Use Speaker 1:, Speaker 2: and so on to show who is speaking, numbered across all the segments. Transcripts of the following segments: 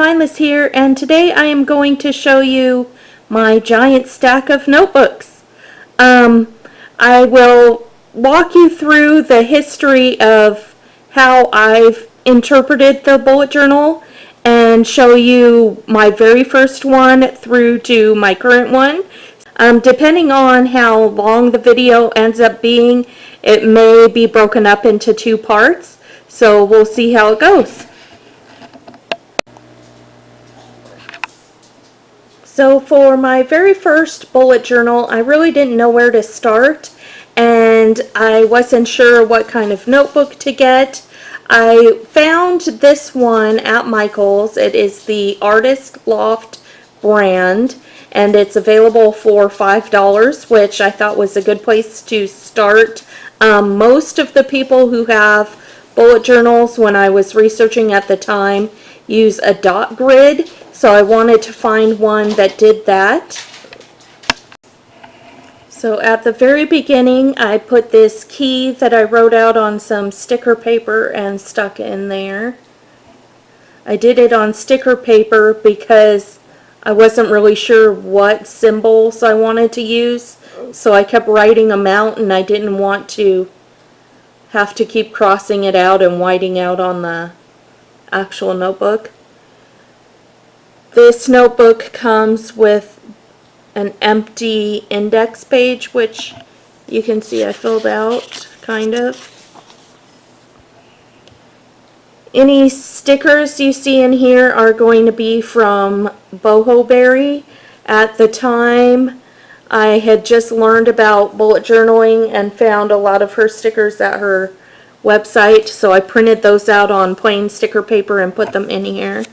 Speaker 1: Mindless here, and today I am going to show you my giant stack of notebooks. I will walk you through the history of how I've interpreted the bullet journal and show you my very first one through to my current one. Depending on how long the video ends up being, it may be broken up into two parts, so we'll see how it goes. So for my very first bullet journal, I really didn't know where to start, and I wasn't sure what kind of notebook to get. I found this one at Michael's. It is the Artist Loft brand, and it's available for $5, which I thought was a good place to start. Most of the people who have bullet journals, when I was researching at the time, use a dot grid, so I wanted to find one that did that. So at the very beginning, I put this key that I wrote out on some sticker paper and stuck in there. I did it on sticker paper because I wasn't really sure what symbols I wanted to use, so I kept writing them out, and I didn't want to have to keep crossing it out and whiting out on the actual notebook. This notebook comes with an empty index page, which you can see I filled out, kind of. Any stickers you see in here are going to be from Boho Berry. At the time, I had just learned about bullet journaling and found a lot of her stickers at her website, so I printed those out on plain sticker paper and put them in here.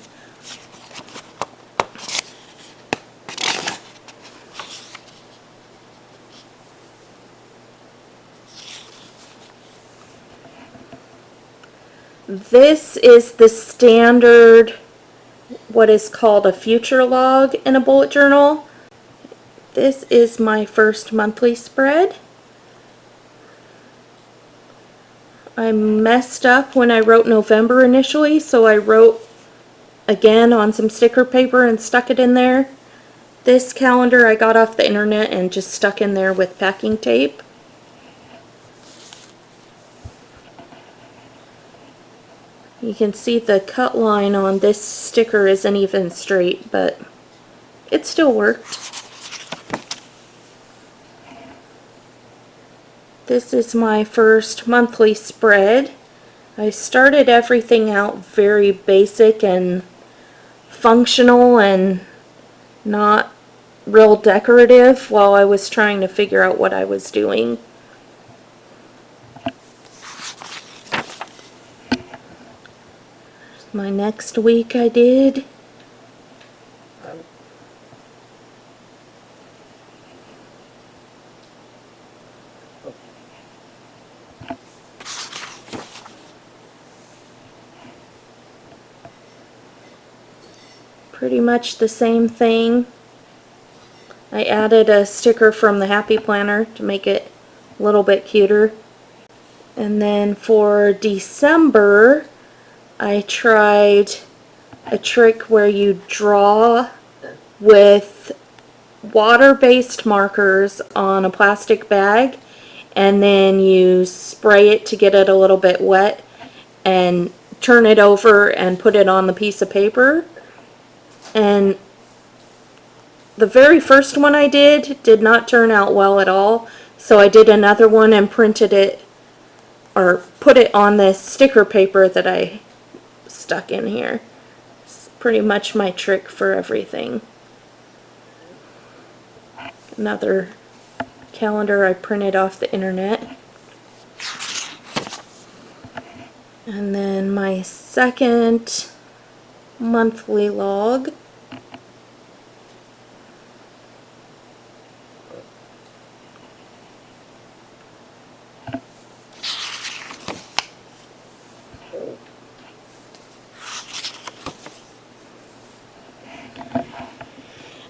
Speaker 1: This is the standard, what is called a future log in a bullet journal. This is my first monthly spread. I messed up when I wrote November initially, so I wrote again on some sticker paper and stuck it in there. This calendar I got off the internet and just stuck in there with packing tape. You can see the cut line on this sticker isn't even straight, but it still worked. This is my first monthly spread. I started everything out very basic and functional and not real decorative while I was trying to figure out what I was doing. My next week I did pretty much the same thing. I added a sticker from the Happy Planner to make it a little bit cuter. And then for December, I tried a trick where you draw with water-based markers on a plastic bag, and then you spray it to get it a little bit wet and turn it over and put it on the piece of paper. And the very first one I did not turn out well at all, so I did another one and printed it, or put it on this sticker paper that I stuck in here. It's pretty much my trick for everything. Another calendar I printed off the internet. And then my second monthly log.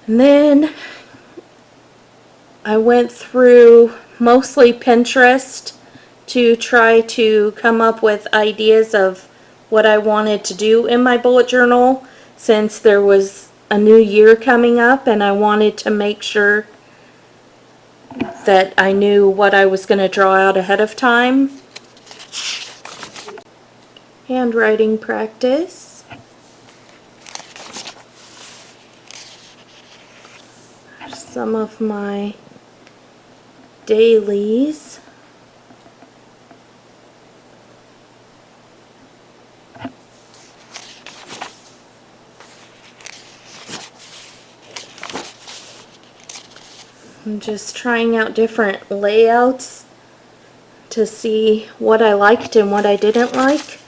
Speaker 1: And then I went through mostly Pinterest to try to come up with ideas of what I wanted to do in my bullet journal. since there was a new year coming up and I wanted to make sure that I knew what I was going to draw out ahead of time. Handwriting practice. Some of my dailies. I'm just trying out different layouts to see what I liked and what I didn't like.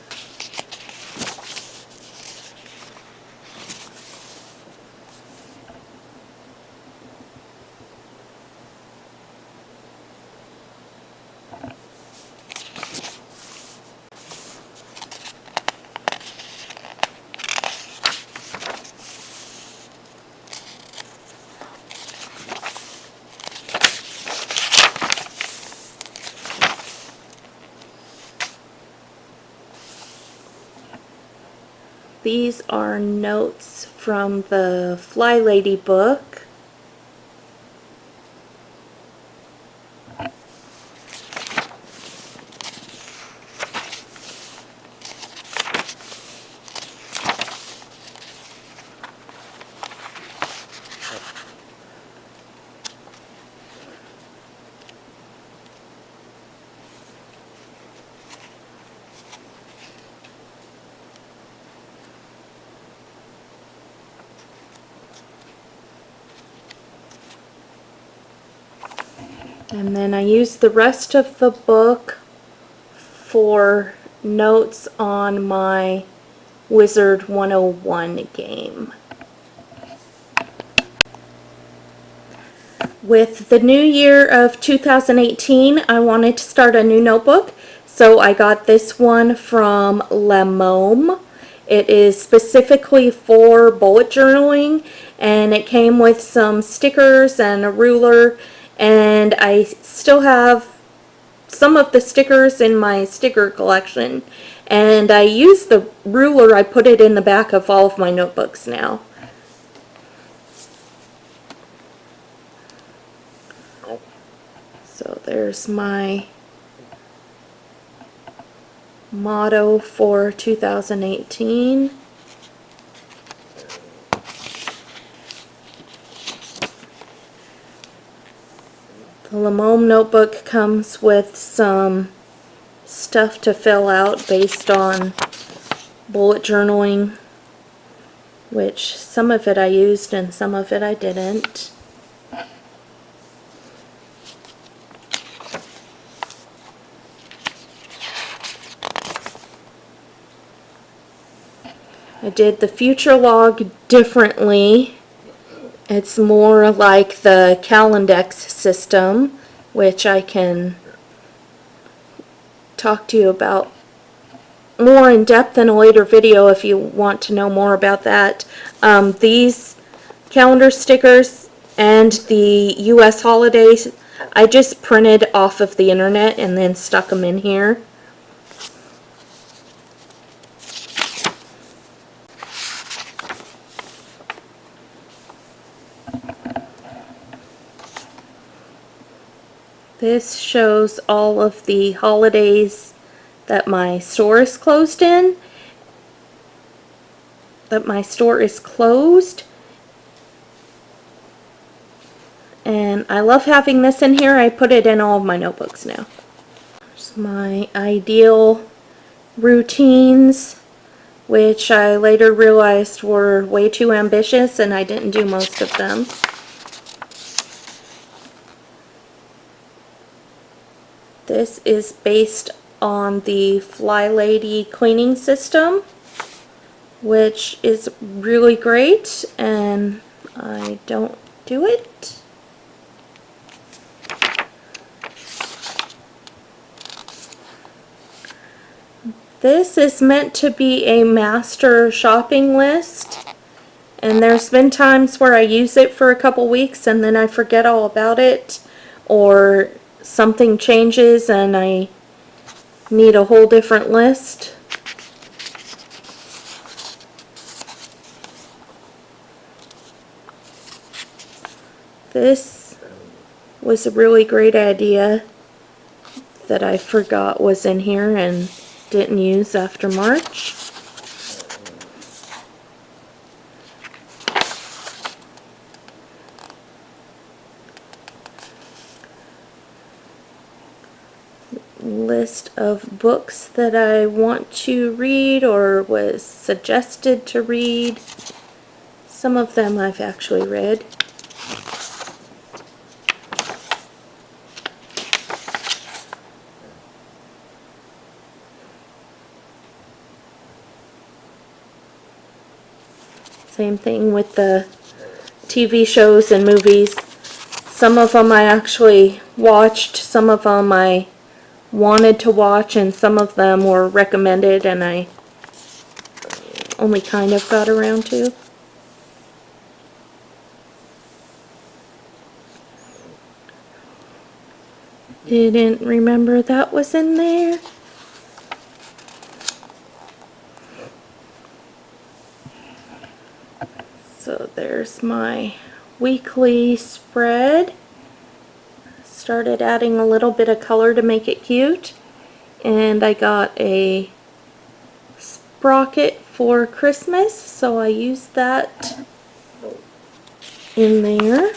Speaker 1: These are notes from the Fly Lady book. And then I used the rest of the book for notes on my Wizard 101 game. With the new year of 2018, I wanted to start a new notebook, so I got this one from Le Môme. It is specifically for bullet journaling, and it came with some stickers and a ruler, and I still have some of the stickers in my sticker collection, and I use the ruler. I put it in the back of all of my notebooks now. So there's my motto for 2018. The Le Môme notebook comes with some stuff to fill out based on bullet journaling, which some of it I used and some of it I didn't. I did the future log differently. It's more like the Calendex system, which I can talk to you about more in depth in a later video if you want to know more about that. These calendar stickers and the US holidays, I just printed off of the internet and then stuck them in here. This shows all of the holidays that my store is closed in, and I love having this in here. I put it in all of my notebooks now. Here's my ideal routines, which I later realized were way too ambitious and I didn't do most of them. This is based on the Fly Lady cleaning system, which is really great, and I don't do it. This is meant to be a master shopping list, and there's been times where I use it for a couple weeks and then I forget all about it, or something changes and I need a whole different list. This was a really great idea that I forgot was in here and didn't use after March. List of books that I want to read or was suggested to read. Some of them I've actually read. Same thing with the TV shows and movies. Some of them I actually watched, some of them I wanted to watch, and some of them were recommended and I only kind of got around to. Didn't remember that was in there. So there's my weekly spread. Started adding a little bit of color to make it cute. And I got a sprocket for Christmas, so I used that in there.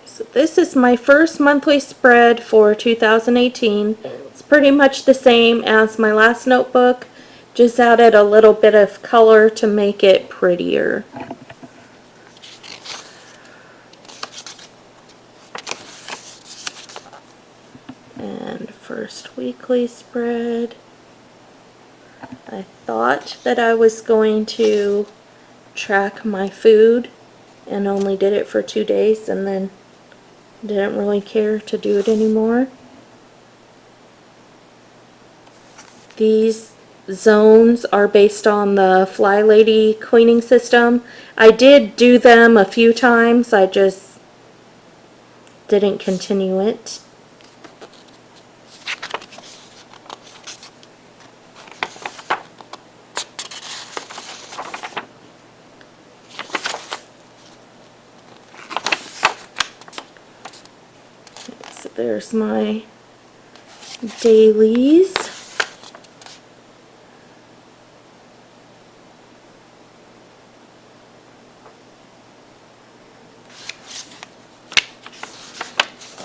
Speaker 1: So this is my first monthly spread for 2018. It's pretty much the same as my last notebook, just added a little bit of color to make it prettier. And first weekly spread. I thought that I was going to track my food and only did it for 2 days and then didn't really care to do it anymore. These zones are based on the Fly Lady cleaning system. I did do them a few times, I just didn't continue it. So there's my dailies.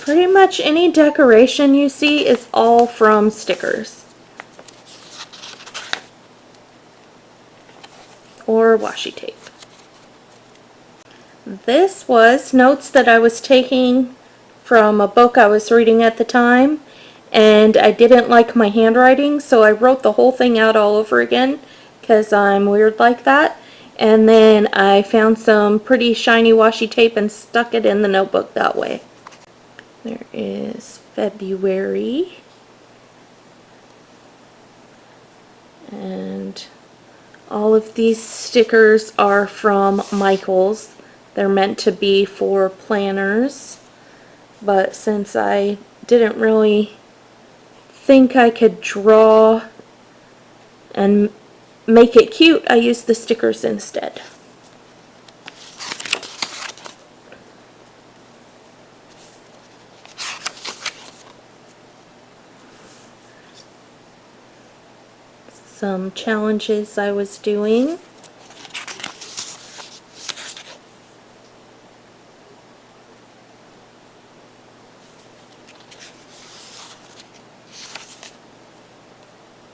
Speaker 1: Pretty much any decoration you see is all from stickers or washi tape. This was notes that I was taking from a book I was reading at the time, and I didn't like my handwriting, so I wrote the whole thing out all over again because I'm weird like that. And then I found some pretty shiny washi tape and stuck it in the notebook that way. There is February, and all of these stickers are from Michaels. They're meant to be for planners, but since I didn't really think I could draw and make it cute, I used the stickers instead. Some challenges I was doing.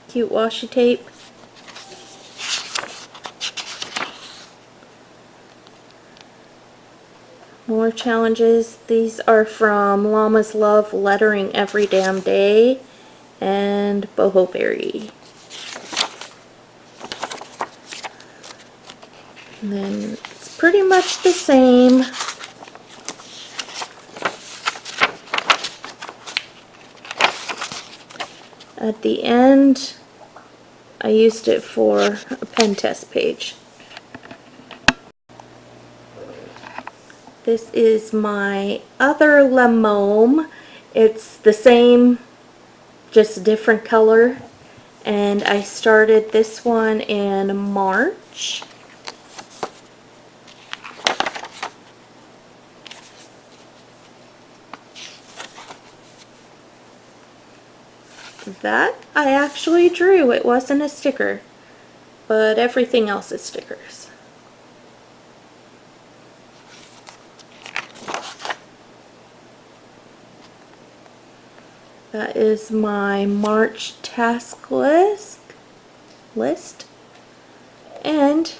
Speaker 1: Cute washi tape. More challenges. These are from Llama's Love Lettering Every Damn Day and Boho Berry. And then it's pretty much the same. At the end, I used it for a pen test page. This is my other lemome. It's the same, just a different color. And I started this one in March. That I actually drew. It wasn't a sticker, but everything else is stickers. That is my March task list. And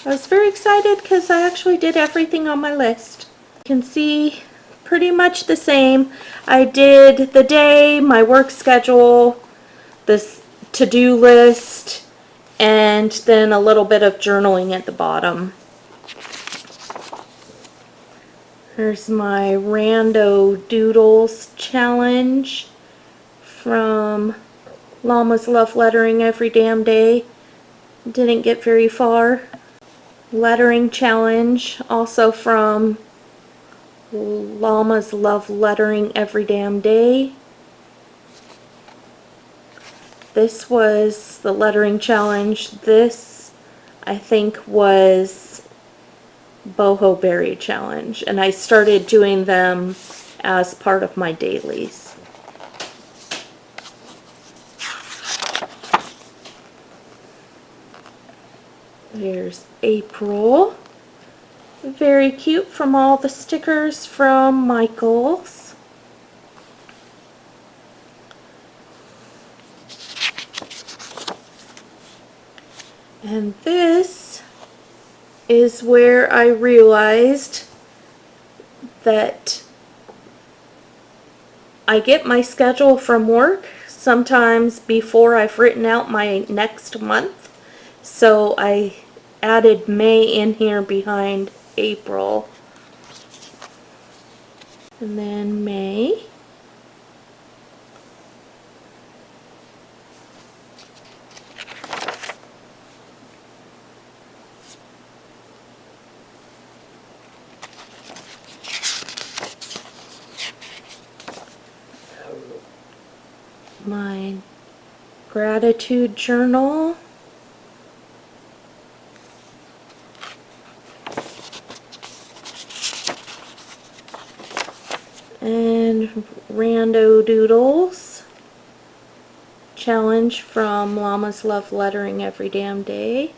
Speaker 1: I was very excited because I actually did everything on my list. You can see pretty much the same. I did the day, my work schedule, this to-do list, and then a little bit of journaling at the bottom. Here's my Rando Doodles challenge from Llamas Love Lettering Every Damn Day. Didn't get very far. Lettering challenge, also from Llamas Love Lettering Every Damn Day. This was the lettering challenge. This, I think, was Boho Berry challenge, and I started doing them as part of my dailies. There's April. Very cute from all the stickers from Michaels. And this is where I realized that I get my schedule from work sometimes before I've written out my next month. So I added May in here behind April. And then May. My gratitude journal. And Rando Doodles challenge from Llamas Love Lettering Every Damn Day.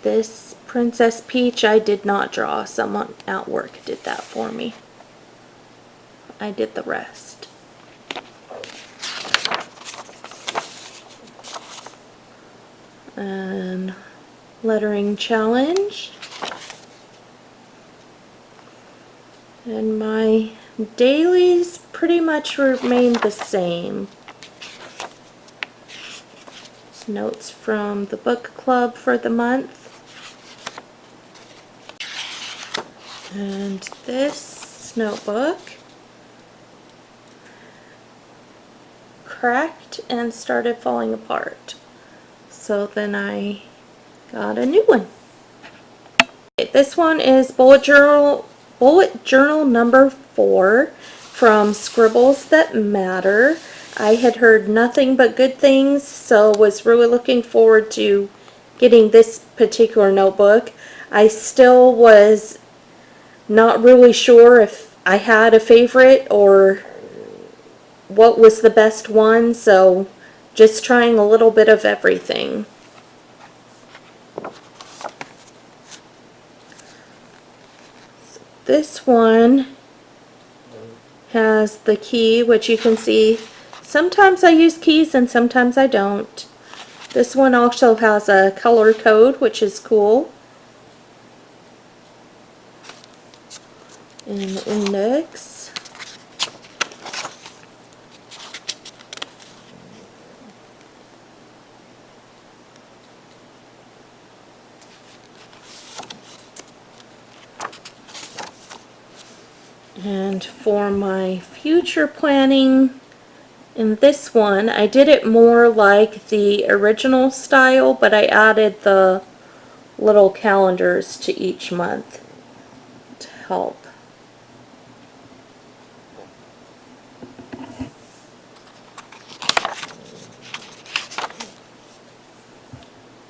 Speaker 1: This Princess Peach I did not draw. Someone at work did that for me. I did the rest. And lettering challenge. And my dailies pretty much remain the same. Notes from the book club for the month. And this notebook cracked and started falling apart. So then I got a new one. Okay, this one is bullet journal number 4 from Scribbles That Matter. I had heard nothing but good things, so was really looking forward to getting this particular notebook. I still was not really sure if I had a favorite or what was the best one, so just trying a little bit of everything. This one has the key, which you can see. Sometimes I use keys and sometimes I don't. This one also has a color code, which is cool. An index. And for my future planning, in this one, I did it more like the original style, but I added the little calendars to each month to help.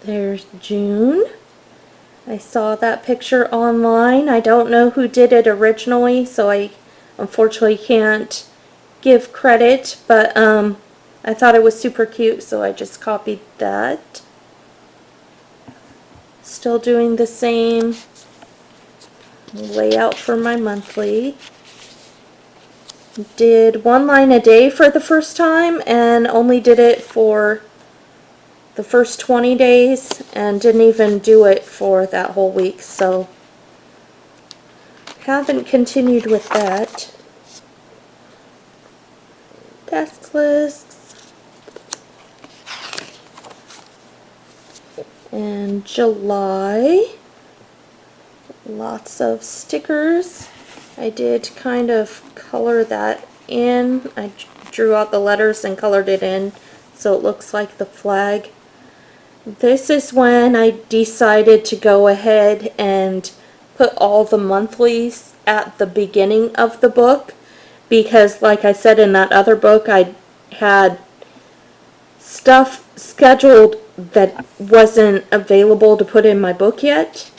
Speaker 1: There's June. I saw that picture online. I don't know who did it originally, so I unfortunately can't give credit, but I thought it was super cute, so I just copied that. Still doing the same layout for my monthly. Did one line a day for the first time and only did it for the first 20 days and didn't even do it for that whole week, so haven't continued with that. Task lists. And July, lots of stickers. I did kind of color that in. I drew out the letters and colored it in so it looks like the flag. This is when I decided to go ahead and put all the monthlies at the beginning of the book, because like I said in that other book, I had stuff scheduled that wasn't available to put in my book yet.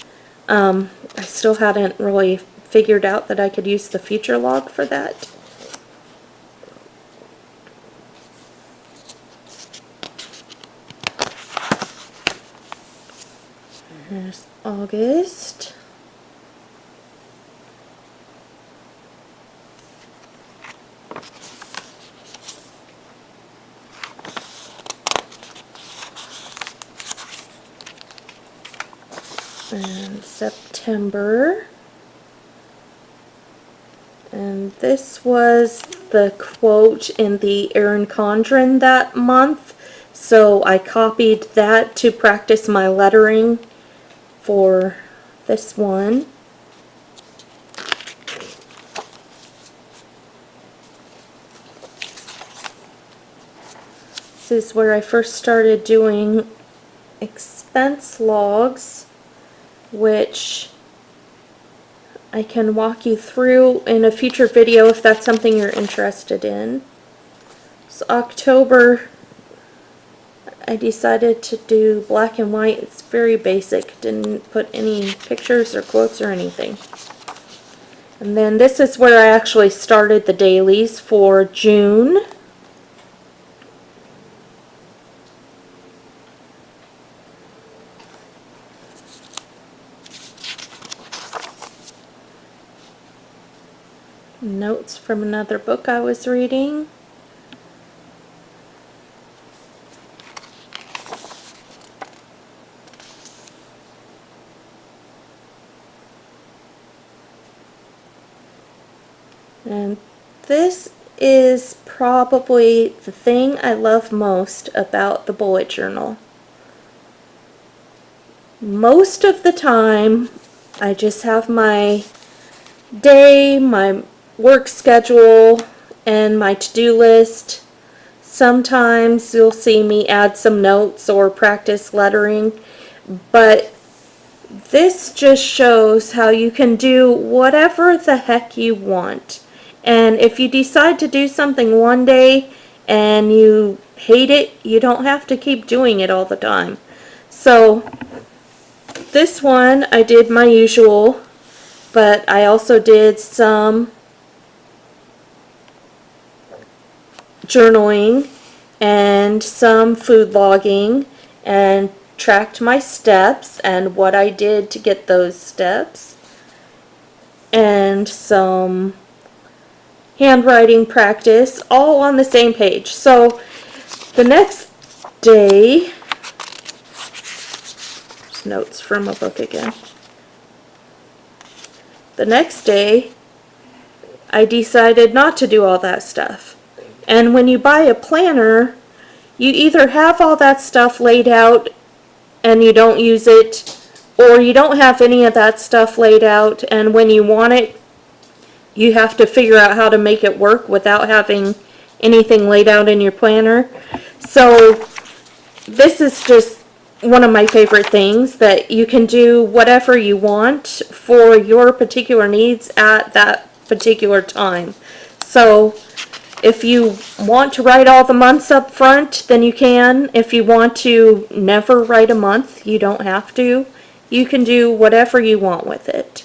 Speaker 1: I still hadn't really figured out that I could use the future log for that. There's August. And September. And this was the quote in the Erin Condren that month, so I copied that to practice my lettering for this one. This is where I first started doing expense logs, which I can walk you through in a future video if that's something you're interested in. So October, I decided to do black and white. It's very basic. Didn't put any pictures or quotes or anything. And then this is where I actually started the dailies for June. Notes from another book I was reading. And this is probably the thing I love most about the bullet journal. Most of the time, I just have my day, my work schedule, and my to-do list. Sometimes you'll see me add some notes or practice lettering, but this just shows how you can do whatever the heck you want. And if you decide to do something one day and you hate it, you don't have to keep doing it all the time. So this one I did my usual, but I also did some journaling and some food logging and tracked my steps and what I did to get those steps, and some handwriting practice, all on the same page. So the next day, notes from a book again. The next day, I decided not to do all that stuff. And when you buy a planner, you either have all that stuff laid out and you don't use it, or you don't have any of that stuff laid out, and when you want it, you have to figure out how to make it work without having anything laid out in your planner. So this is just one of my favorite things, that you can do whatever you want for your particular needs at that particular time. So if you want to write all the months up front, then you can. If you want to never write a month, you don't have to. You can do whatever you want with it.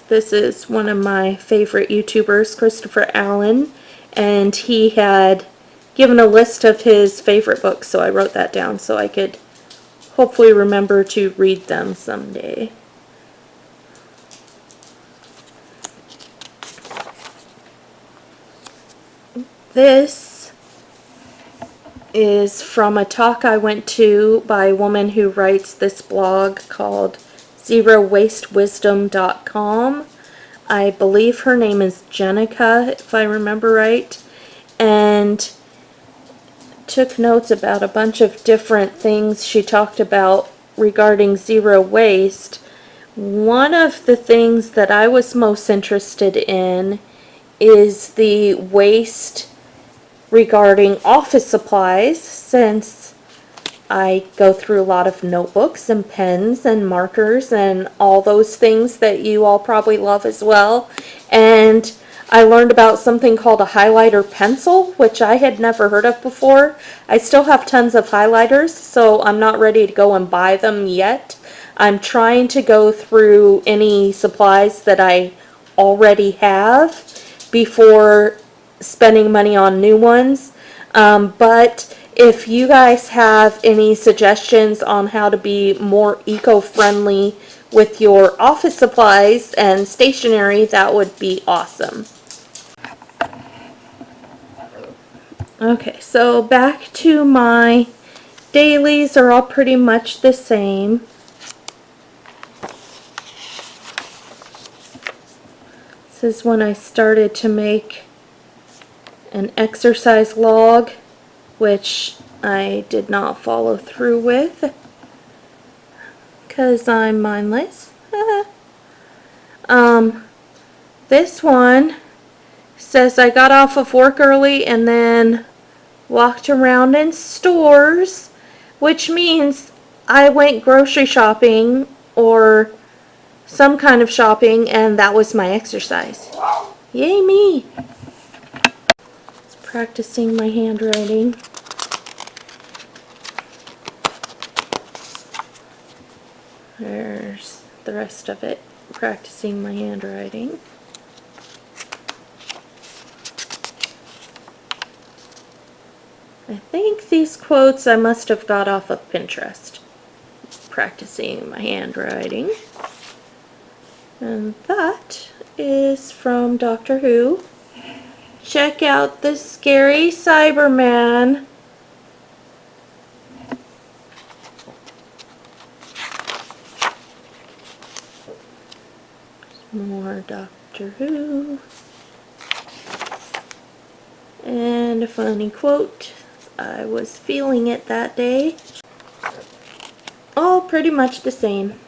Speaker 1: This is one of my favorite YouTubers, Christopher Allen, and he had given a list of his favorite books, so I wrote that down so I could hopefully remember to read them someday. This is from a talk I went to by a woman who writes this blog called ZeroWasteWisdom.com. I believe her name is Jenica, if I remember right, and took notes about a bunch of different things she talked about regarding zero waste. One of the things that I was most interested in is the waste regarding office supplies, since I go through a lot of notebooks and pens and markers and all those things that you all probably love as well. And I learned about something called a highlighter pencil, which I had never heard of before. I still have tons of highlighters, so I'm not ready to go and buy them yet. I'm trying to go through any supplies that I already have before spending money on new ones. But if you guys have any suggestions on how to be more eco-friendly with your office supplies and stationery, that would be awesome. Okay, so back to my dailies are all pretty much the same. This is when I started to make an exercise log, which I did not follow through with because I'm mindless. This one says I got off of work early and then walked around in stores, which means I went grocery shopping or some kind of shopping, and that was my exercise. Yay me! Just practicing my handwriting. There's the rest of it, practicing my handwriting. I think these quotes I must have got off of Pinterest. Practicing my handwriting. And that is from Doctor Who. Check out the scary Cyberman. More Doctor Who. And a funny quote. I was feeling it that day. All pretty much the same.